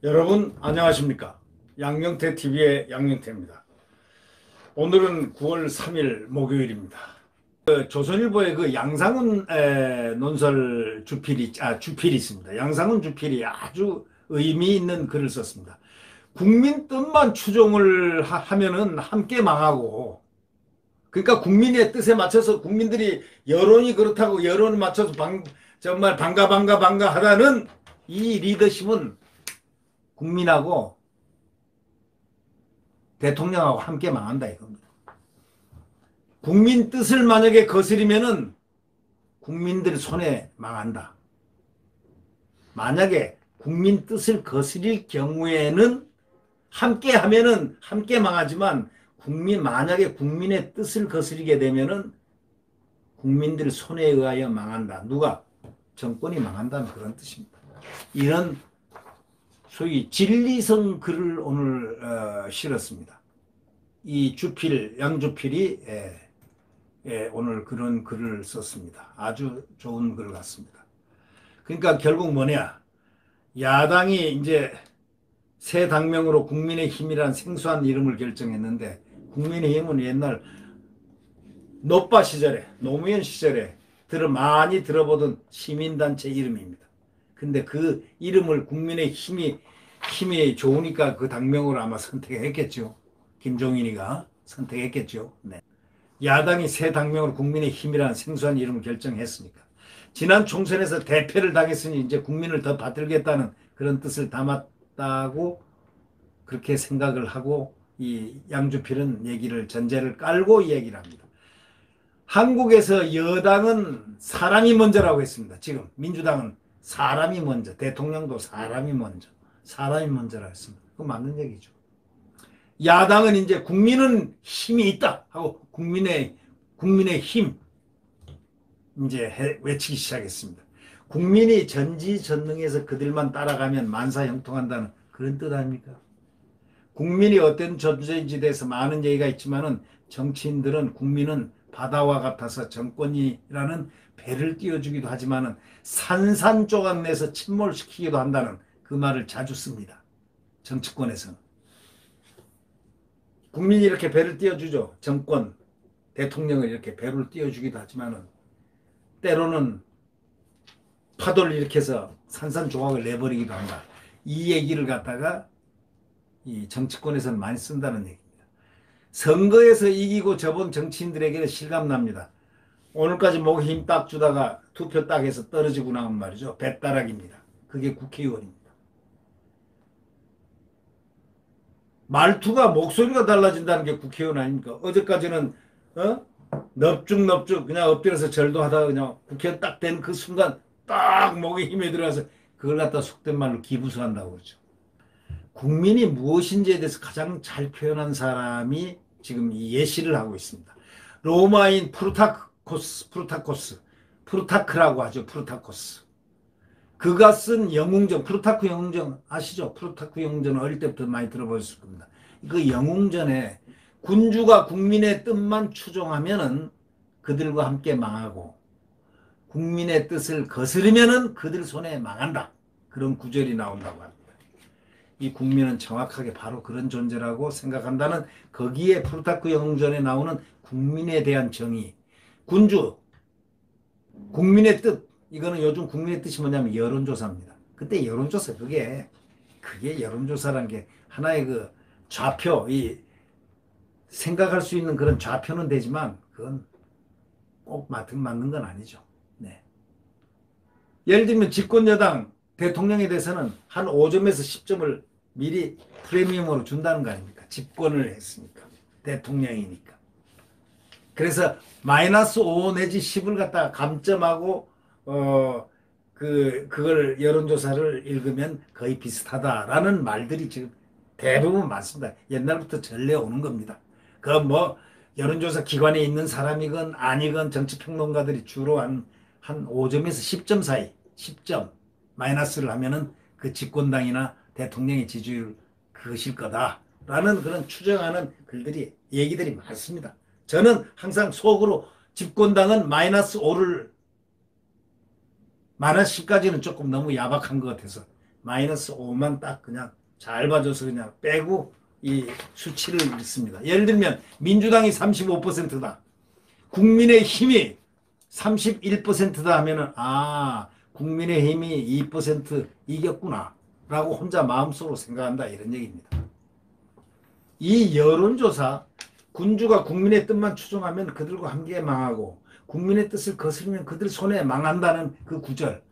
여러분 안녕하십니까? 양영태TV의 양영태입니다. 오늘은 9월 3일 목요일입니다. 조선일보의 그 양상훈 논설 주필이 있습니다. 양상훈 주필이 아주 의미 있는 글을 썼습니다. 국민 뜻만 추종을 하면은 함께 망하고, 그러니까 국민의 뜻에 맞춰서 국민들이 여론이 그렇다고 여론에 맞춰서 정말 반가 하다는 이 리더십은 국민하고 대통령하고 함께 망한다 이겁니다. 국민 뜻을 만약에 거스리면은 국민들 손에 망한다. 만약에 국민 뜻을 거스릴 경우에는 함께 하면은 함께 망하지만 만약에 국민의 뜻을 거스리게 되면은 국민들 손에 의하여 망한다. 누가? 정권이 망한다는 그런 뜻입니다. 이런 소위 진리성 글을 오늘 실었습니다. 이 양주필이 오늘 그런 글을 썼습니다. 아주 좋은 글 같습니다. 그러니까 결국 뭐냐? 야당이 이제 새 당명으로 국민의힘이라는 생소한 이름을 결정했는데, 국민의힘은 옛날 노무현 시절에 많이 들어보던 시민단체 이름입니다. 근데 그 이름을 힘이 좋으니까 그 당명으로 아마 선택했겠죠. 김종인이가 선택했겠죠. 네. 야당이 새 당명으로 국민의힘이라는 생소한 이름을 결정했으니까. 지난 총선에서 대패를 당했으니 이제 국민을 더 받들겠다는 그런 뜻을 담았다고 그렇게 생각을 하고 이 양주필은 전제를 깔고 얘기를 합니다. 한국에서 여당은 사람이 먼저라고 했습니다. 지금 민주당은 사람이 먼저, 대통령도 사람이 먼저라고 했습니다. 그거 맞는 얘기죠. 야당은 이제 국민은 힘이 있다 하고 국민의 힘 이제 외치기 시작했습니다. 국민이 전지전능해서 그들만 따라가면 만사형통한다는 그런 뜻 아닙니까? 국민이 어떤 존재인지 대해서 많은 얘기가 있지만은 정치인들은 국민은 바다와 같아서 정권이라는 배를 띄워주기도 하지만은 산산조각 내서 침몰시키기도 한다는 그 말을 자주 씁니다. 정치권에서는. 국민이 이렇게 배를 띄워주죠. 정권, 대통령을 이렇게 배를 띄워주기도 하지만은 때로는 파도를 일으켜서 산산조각을 내버리기도 한다. 이 얘기를 갖다가 이 정치권에서는 많이 쓴다는 얘기입니다. 선거에서 이기고 접은 정치인들에게는 실감납니다. 오늘까지 목에 힘 딱 주다가 투표 딱 해서 떨어지고 나면 말이죠. 배따락입니다. 그게 국회의원입니다. 말투가 목소리가 달라진다는 게 국회의원 아닙니까? 어제까지는 넙죽 그냥 엎드려서 절도 하다가 그냥 국회의원 딱 된 그 순간 딱 목에 힘이 들어가서 그걸 갖다 속된 말로 기부수한다고 그러죠. 국민이 무엇인지에 대해서 가장 잘 표현한 사람이 지금 이 예시를 하고 있습니다. 로마인 프루타크라고 하죠. 프루타코스. 그가 쓴 영웅전, 프루타크 영웅전 아시죠? 프루타크 영웅전은 어릴 때부터 많이 들어보셨을 겁니다. 그 영웅전에 군주가 국민의 뜻만 추종하면은 그들과 함께 망하고, 국민의 뜻을 거스르면은 그들 손에 망한다. 그런 구절이 나온다고 합니다. 이 국민은 정확하게 바로 그런 존재라고 생각한다는, 거기에 프루타크 영웅전에 나오는 국민에 대한 정의, 군주, 국민의 뜻, 이거는 요즘 국민의 뜻이 뭐냐면 여론조사입니다. 그때 여론조사, 그게 여론조사라는 게 하나의 그 좌표, 생각할 수 있는 그런 좌표는 되지만 그건 꼭 맞는 건 아니죠. 네. 예를 들면 집권여당 대통령에 대해서는 한 5점에서 10점을 미리 프리미엄으로 준다는 거 아닙니까? 집권을 했으니까. 대통령이니까. 그래서 -5 내지 10을 갖다가 감점하고 그걸 여론조사를 읽으면 거의 비슷하다라는 말들이 지금 대부분 많습니다. 옛날부터 전래 오는 겁니다. 그 여론조사 기관에 있는 사람이건 아니건 정치평론가들이 주로 한 5점에서 10점 사이, 10점 마이너스를 하면은 그 집권당이나 대통령의 지지율 그것일 거다라는 그런 추정하는 얘기들이 많습니다. 저는 항상 속으로 집권당은 -5를 -10까지는 조금 너무 야박한 것 같아서 마이너스 5만 딱 그냥 잘 봐줘서 그냥 빼고 이 수치를 읽습니다. 예를 들면 민주당이 35%다. 국민의힘이 31%다 하면은 국민의힘이 2% 이겼구나 라고 혼자 마음속으로 생각한다 이런 얘기입니다. 이 여론조사 군주가 국민의 뜻만 추종하면 그들과 함께 망하고 국민의 뜻을 거스르면 그들 손에 망한다는 그 구절,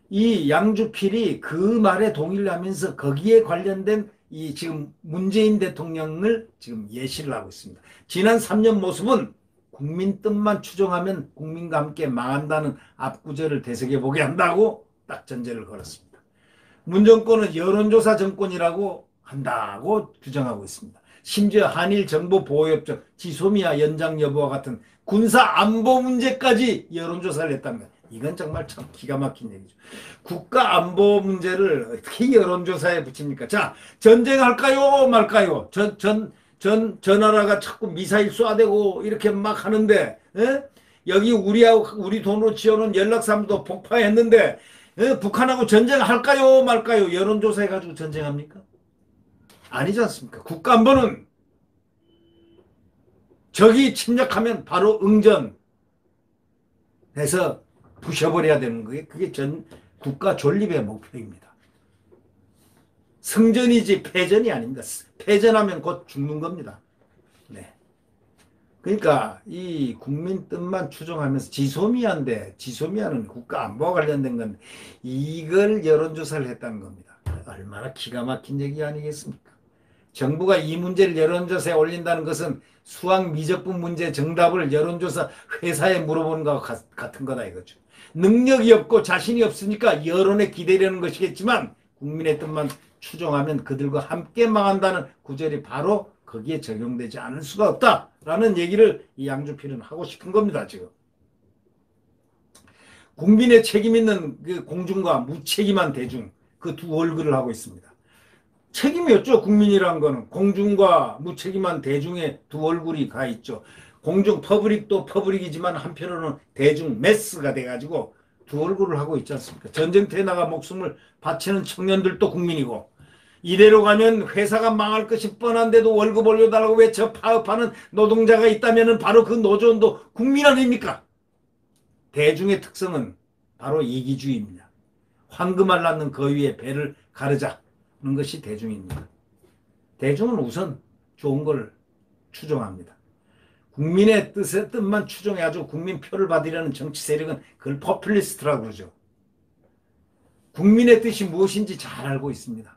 이 양주필이 그 말에 동의를 하면서 거기에 관련된 이 지금 문재인 대통령을 지금 예시를 하고 있습니다. 지난 3년 모습은 국민 뜻만 추종하면 국민과 함께 망한다는 앞구절을 되새겨보게 한다고 딱 전제를 걸었습니다. 문정권은 여론조사 정권이라고 한다고 규정하고 있습니다. 심지어 한일 정보보호협정, 지소미아 연장 여부와 같은 군사안보 문제까지 여론조사를 했다는 것. 이건 정말 참 기가 막힌 얘기죠. 국가안보 문제를 어떻게 여론조사에 붙입니까? 자, 전쟁할까요? 말까요? 저 나라가 자꾸 미사일 쏴대고 이렇게 막 하는데, 여기 우리 돈으로 지어놓은 연락사무도 폭파했는데, 북한하고 전쟁할까요? 말까요? 여론조사해가지고 전쟁합니까? 아니지 않습니까? 국가안보는 적이 침략하면 바로 응전해서 부셔버려야 되는 거예요. 그게 전 국가 존립의 목표입니다. 승전이지 패전이 아닙니다. 패전하면 곧 죽는 겁니다. 네. 그러니까 이 국민 뜻만 추종하면서 지소미아는 국가 안보와 관련된 건데 이걸 여론조사를 했다는 겁니다. 얼마나 기가 막힌 얘기 아니겠습니까? 정부가 이 문제를 여론조사에 올린다는 것은 수학 미적분 문제 정답을 여론조사 회사에 물어보는 것과 같은 거다 이거죠. 능력이 없고 자신이 없으니까 여론에 기대려는 것이겠지만 국민의 뜻만 추종하면 그들과 함께 망한다는 구절이 바로 거기에 적용되지 않을 수가 없다라는 얘기를 이 양주필은 하고 싶은 겁니다. 지금 국민의 책임 있는 그 공중과 무책임한 대중 그 두 얼굴을 하고 있습니다. 책임이었죠. 국민이란 거는 공중과 무책임한 대중의 두 얼굴이 가 있죠. 공중 퍼블릭도 퍼블릭이지만 한편으로는 대중 매스가 돼가지고 두 얼굴을 하고 있지 않습니까? 전쟁터에 나가 목숨을 바치는 청년들도 국민이고 이대로 가면 회사가 망할 것이 뻔한데도 월급 올려달라고 외쳐 파업하는 노동자가 있다면 바로 그 노조원도 국민 아닙니까? 대중의 특성은 바로 이기주의입니다. 황금알 낳는 거위의 배를 가르자는 것이 대중입니다. 대중은 우선 좋은 걸 추종합니다. 국민의 뜻만 추종해가지고 국민 표를 받으려는 정치 세력은 그걸 포퓰리스트라고 그러죠. 국민의 뜻이 무엇인지 잘 알고 있습니다.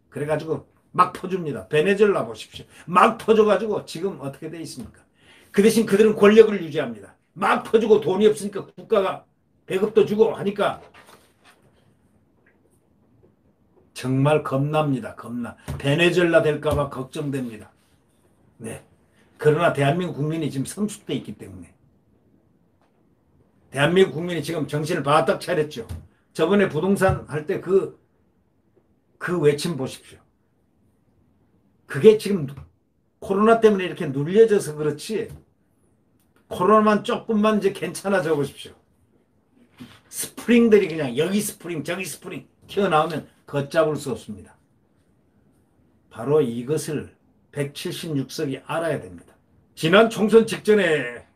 그래가지고 막 퍼줍니다. 베네수엘라 보십시오. 막 퍼줘가지고 지금 어떻게 돼 있습니까? 그 대신 그들은 권력을 유지합니다. 막 퍼주고 돈이 없으니까 국가가 배급도 주고 하니까 정말 겁납니다. 겁나. 베네수엘라 될까봐 걱정됩니다. 네. 그러나 대한민국 국민이 지금 성숙돼 있기 때문에 대한민국 국민이 지금 정신을 바짝 차렸죠. 저번에 부동산 할 때 그 외침 보십시오. 그게 지금 코로나 때문에 이렇게 눌려져서 그렇지 코로나만 조금만 이제 괜찮아져 보십시오. 스프링들이 그냥 여기 스프링 저기 스프링 튀어나오면 걷잡을 수 없습니다. 바로 이것을 176석이 알아야 됩니다. 지난 총선 직전에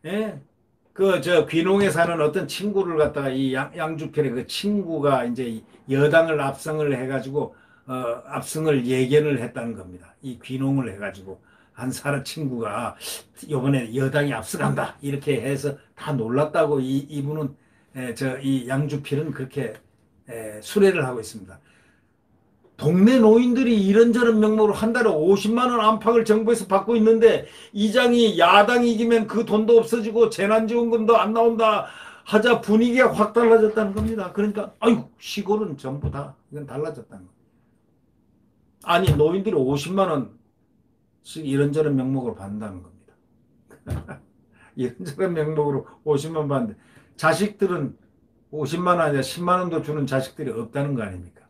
귀농에 사는 어떤 친구를 갖다가 이 양주필의 그 친구가 이제 여당을 압승을 해가지고 압승을 예견을 했다는 겁니다. 이 귀농을 해가지고 한 사람 친구가 이번에 여당이 압승한다 이렇게 해서 다 놀랐다고 이분은 이 양주필은 그렇게 수레를 하고 있습니다. 동네 노인들이 이런저런 명목으로 한 달에 50만 원 안팎을 정부에서 받고 있는데 이장이 야당이 이기면 그 돈도 없어지고 재난지원금도 안 나온다 하자 분위기가 확 달라졌다는 겁니다. 그러니까 아유 시골은 전부 다 이건 달라졌다는 겁니다. 아니 노인들이 50만 원씩 이런저런 명목으로 받는다는 겁니다. 이런저런 명목으로 50만 원 받는데 자식들은 50만 원 아니라 10만 원도 주는 자식들이 없다는 거 아닙니까?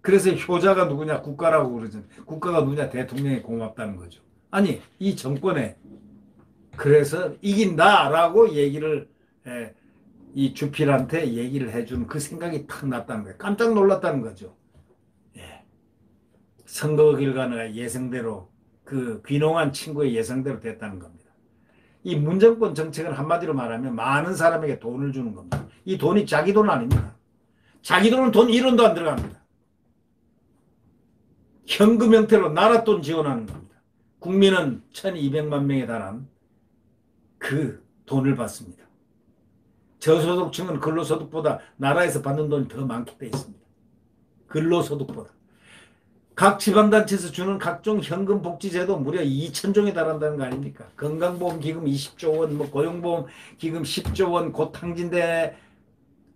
그래서 효자가 누구냐 국가라고 그러죠. 국가가 누구냐 대통령이 고맙다는 거죠. 아니 이 정권에 그래서 이긴다라고 얘기를 이 주필한테 얘기를 해주는 그 생각이 탁 났다는 거예요. 깜짝 놀랐다는 거죠. 선거 결과가 예상대로 그 귀농한 친구의 예상대로 됐다는 겁니다. 이 문정권 정책은 한마디로 말하면 많은 사람에게 돈을 주는 겁니다. 이 돈이 자기 돈 아닙니다. 자기 돈은 돈 1원도 안 들어갑니다. 현금 형태로 나라 돈 지원하는 겁니다. 국민은 1200만 명에 달한 그 돈을 받습니다. 저소득층은 근로소득보다 나라에서 받는 돈이 더 많게 돼 있습니다. 근로소득보다. 각 지방단체에서 주는 각종 현금 복지제도 무려 2,000종에 달한다는 거 아닙니까? 건강보험기금 20조 원, 뭐 고용보험기금 10조 원, 곧 탕진대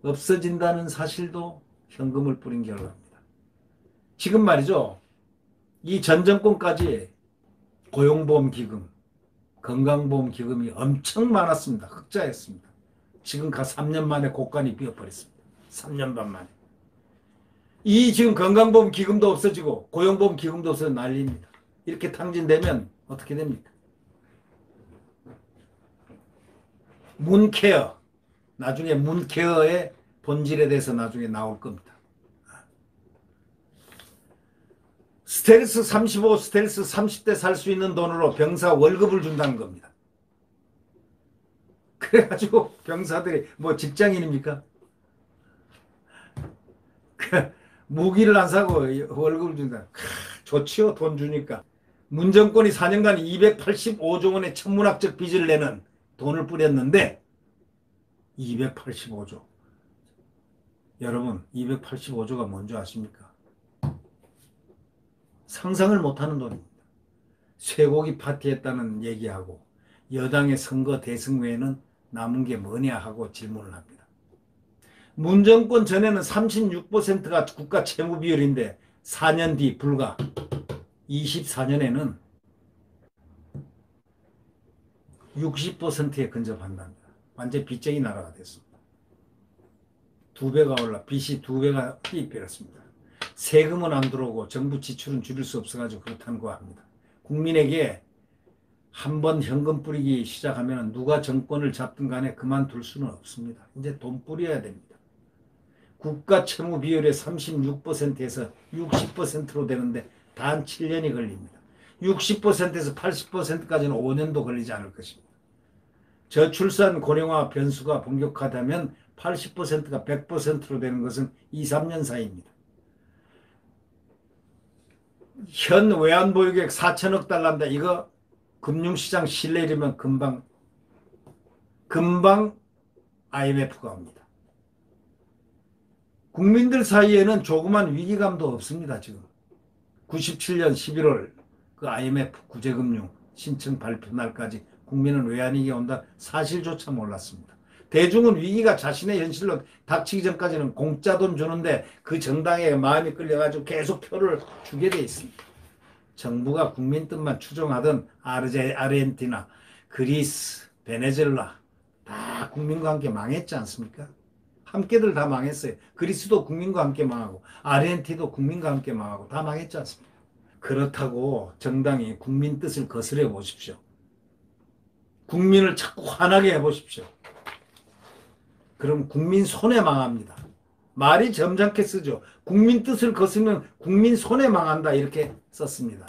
없어진다는 사실도 현금을 뿌린 결과입니다. 지금 말이죠. 이 전 정권까지 고용보험기금, 건강보험기금이 엄청 많았습니다. 흑자였습니다. 지금 3년 만에 곳간이 비어버렸습니다. 3년 반 만에. 이 지금 건강보험 기금도 없어지고 고용보험 기금도 없어져 난리입니다. 이렇게 탕진되면 어떻게 됩니까? 문케어, 나중에 문케어의 본질에 대해서 나중에 나올 겁니다. 스텔스 35, 스텔스 30대 살 수 있는 돈으로 병사 월급을 준다는 겁니다. 그래가지고 병사들이 뭐 직장인입니까? 무기를 안 사고 월급을 준다. 좋지요. 돈 주니까. 문정권이 4년간 285조 원의 천문학적 빚을 내는 돈을 뿌렸는데 285조. 여러분 285조가 뭔지 아십니까? 상상을 못하는 돈입니다. 쇠고기 파티했다는 얘기하고 여당의 선거 대승 외에는 남은 게 뭐냐 하고 질문을 합니다. 문정권 전에는 36%가 국가 채무 비율인데 4년 뒤 불과 24년에는 60%에 근접한답니다. 완전 빚쟁이 나라가 됐습니다. 2배가 올라 빚이 2배가 뛰어버렸습니다. 세금은 안 들어오고 정부 지출은 줄일 수 없어가지고 그렇다는 거 합니다. 국민에게 한번 현금 뿌리기 시작하면 누가 정권을 잡든 간에 그만둘 수는 없습니다. 이제 돈 뿌려야 됩니다. 국가 채무 비율의 36%에서 60%로 되는데 단 7년이 걸립니다. 60%에서 80%까지는 5년도 걸리지 않을 것입니다. 저출산 고령화 변수가 본격화되면 80%가 100%로 되는 것은 2, 3년 사이입니다. 현 외환보유액 4천억 달러인데 이거 금융시장 신뢰이면 금방 IMF가 옵니다. 국민들 사이에는 조그만 위기감도 없습니다. 지금 97년 11월 그 IMF 구제금융 신청 발표 날까지 국민은 외환위기 온다 사실조차 몰랐습니다. 대중은 위기가 자신의 현실로 닥치기 전까지는 공짜 돈 주는데 그 정당에 마음이 끌려가지고 계속 표를 주게 돼 있습니다. 정부가 국민 뜻만 추종하던 아르헨티나, 그리스, 베네수엘라 다 국민과 함께 망했지 않습니까? 함께들 다 망했어요. 그리스도 국민과 함께 망하고 아르헨티나도 국민과 함께 망하고 다 망했지 않습니까? 그렇다고 정당이 국민 뜻을 거스려 보십시오. 국민을 자꾸 화나게 해보십시오. 그럼 국민 손해 망합니다. 말이 점잖게 쓰죠. 국민 뜻을 거스르면 국민 손해 망한다 이렇게 썼습니다.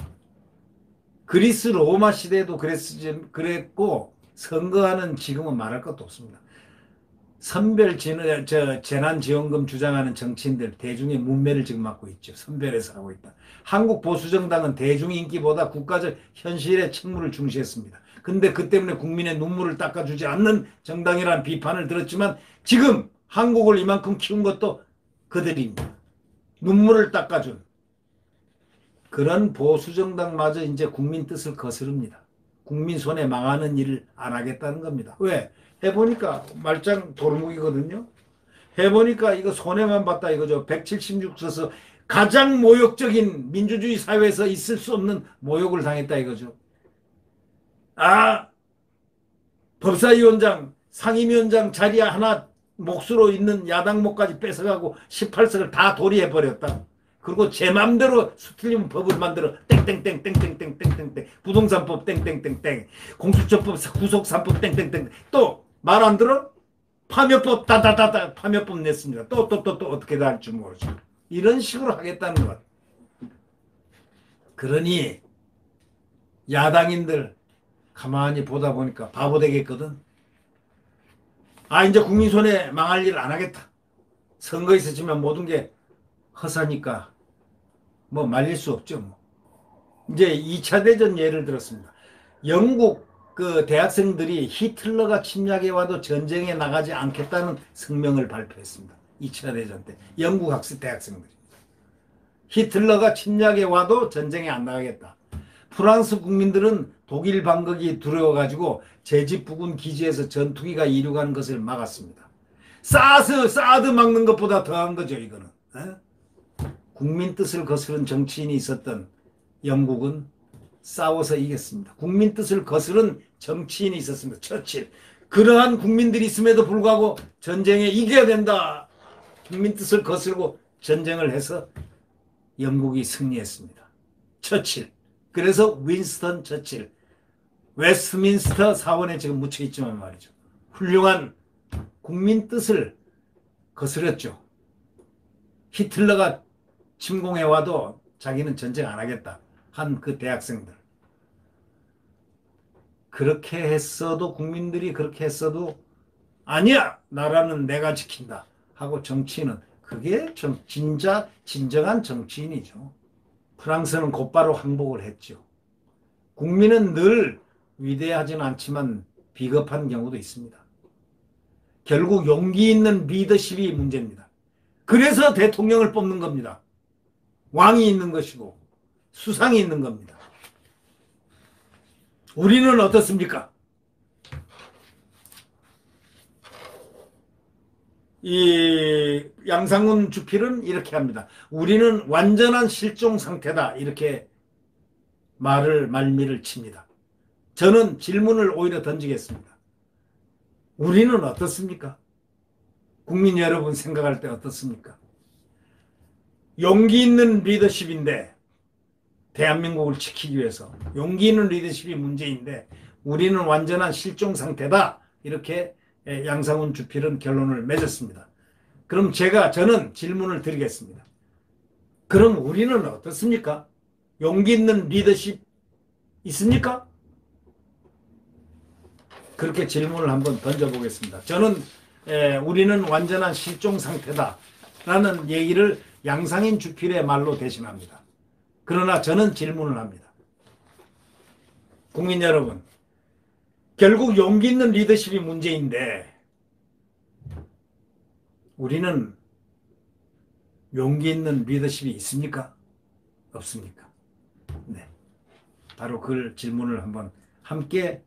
그리스 로마 시대에도 그랬고 선거하는 지금은 말할 것도 없습니다. 재난지원금 주장하는 정치인들 대중의 문매를 지금 맡고 있죠. 선별해서 하고 있다. 한국 보수정당은 대중 인기보다 국가적 현실의 책무를 중시했습니다. 근데 그 때문에 국민의 눈물을 닦아주지 않는 정당이라는 비판을 들었지만 지금 한국을 이만큼 키운 것도 그들입니다. 눈물을 닦아준 그런 보수정당마저 이제 국민 뜻을 거스릅니다. 국민 손에 망하는 일을 안 하겠다는 겁니다. 왜? 해보니까 말짱 도루묵이거든요. 해보니까 이거 손해만 봤다 이거죠. 176서서 가장 모욕적인 민주주의 사회에서 있을 수 없는 모욕을 당했다 이거죠. 법사위원장, 상임위원장 자리 하나 몫으로 있는 야당목까지 뺏어가고 18석을 다 도리해버렸다. 그리고 제 맘대로 수틀리면 법을 만들어 땡땡땡땡땡땡땡땡 부동산법 땡땡땡땡 공수처법 구속산법 땡땡땡 또 말 안 들어? 파묘법 다다다다 파묘법 냈습니다. 또 어떻게 다 할 줄 모르죠. 이런 식으로 하겠다는 것. 그러니 야당인들 가만히 보다 보니까 바보 되겠거든. 아, 이제 국민 손해 망할 일 안 하겠다. 선거에서 지면 모든 게 허사니까 뭐 말릴 수 없죠. 뭐. 이제 2차 대전 예를 들었습니다. 영국 그 대학생들이 히틀러가 침략해 와도 전쟁에 나가지 않겠다는 성명을 발표했습니다. 2차 대전 때 영국 대학생들이. 히틀러가 침략해 와도 전쟁에 안 나가겠다. 프랑스 국민들은 독일 반격이 두려워가지고 제 집 부근 기지에서 전투기가 이륙하는 것을 막았습니다. 사드 막는 것보다 더한 거죠, 이거는. 에? 국민 뜻을 거스른 정치인이 있었던 영국은 싸워서 이겼습니다. 국민 뜻을 거스른 정치인이 있었습니다. 처칠. 그러한 국민들이 있음에도 불구하고 전쟁에 이겨야 된다. 국민 뜻을 거스르고 전쟁을 해서 영국이 승리했습니다. 처칠. 그래서 윈스턴 처칠. 웨스트민스터 사원에 지금 묻혀있지만 말이죠. 훌륭한 국민 뜻을 거스렸죠. 히틀러가 침공해와도 자기는 전쟁 안 하겠다 한 그 대학생들. 그렇게 했어도 국민들이 그렇게 했어도 아니야, 나라는 내가 지킨다 하고 정치인은 그게 진정한 정치인이죠. 프랑스는 곧바로 항복을 했죠. 국민은 늘 위대하지는 않지만 비겁한 경우도 있습니다. 결국 용기 있는 리더십이 문제입니다. 그래서 대통령을 뽑는 겁니다. 왕이 있는 것이고 수상이 있는 겁니다. 우리는 어떻습니까? 이 양상훈 주필은 이렇게 합니다. 우리는 완전한 실종 상태다. 이렇게 말미를 칩니다. 저는 질문을 오히려 던지겠습니다. 우리는 어떻습니까? 국민 여러분 생각할 때 어떻습니까? 용기 있는 리더십인데 대한민국을 지키기 위해서 용기 있는 리더십이 문제인데 우리는 완전한 실종 상태다. 이렇게 양상훈 주필은 결론을 맺었습니다. 그럼 저는 질문을 드리겠습니다. 그럼 우리는 어떻습니까? 용기 있는 리더십 있습니까? 그렇게 질문을 한번 던져보겠습니다. 저는 우리는 완전한 실종 상태다 라는 얘기를 양상인 주필의 말로 대신합니다. 그러나 저는 질문을 합니다. 국민 여러분, 결국 용기 있는 리더십이 문제인데 우리는 용기 있는 리더십이 있습니까? 없습니까? 네, 바로 그 질문을 한번 함께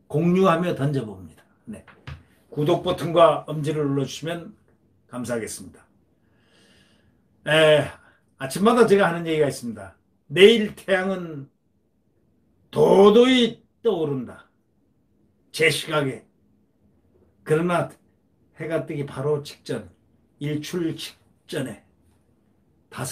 공유하며 던져봅니다. 네. 구독 버튼과 엄지를 눌러주시면 감사하겠습니다. 아침마다 제가 하는 얘기가 있습니다. 내일 태양은 도도히 떠오른다. 제 시각에. 그러나 해가 뜨기 바로 직전, 일출 직전에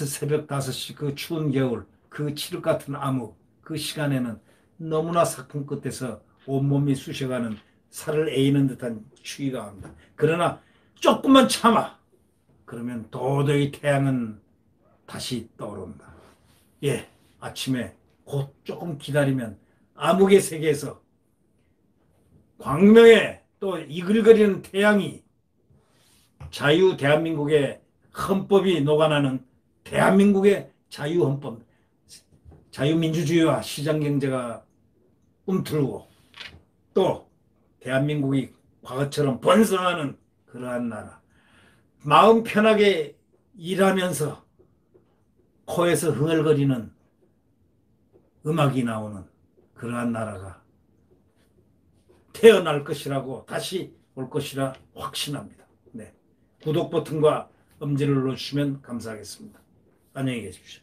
새벽 5시 그 추운 겨울, 그 칠흑 같은 암흑, 그 시간에는 너무나 사품 끝에서 온몸이 쑤셔가는 살을 에이는 듯한 추위가 옵니다. 그러나 조금만 참아. 그러면 도저히 태양은 다시 떠오른다. 예, 아침에 곧 조금 기다리면 암흑의 세계에서 광명에 또 이글거리는 태양이 대한민국의 헌법이 녹아나는 대한민국의 자유헌법, 자유민주주의와 시장경제가 움틀고 또 대한민국이 과거처럼 번성하는 그러한 나라, 마음 편하게 일하면서 코에서 흥얼거리는 음악이 나오는 그러한 나라가 태어날 것이라고 다시 올 것이라 확신합니다. 네. 구독 버튼과 엄지를 눌러주시면 감사하겠습니다. 안녕히 계십시오.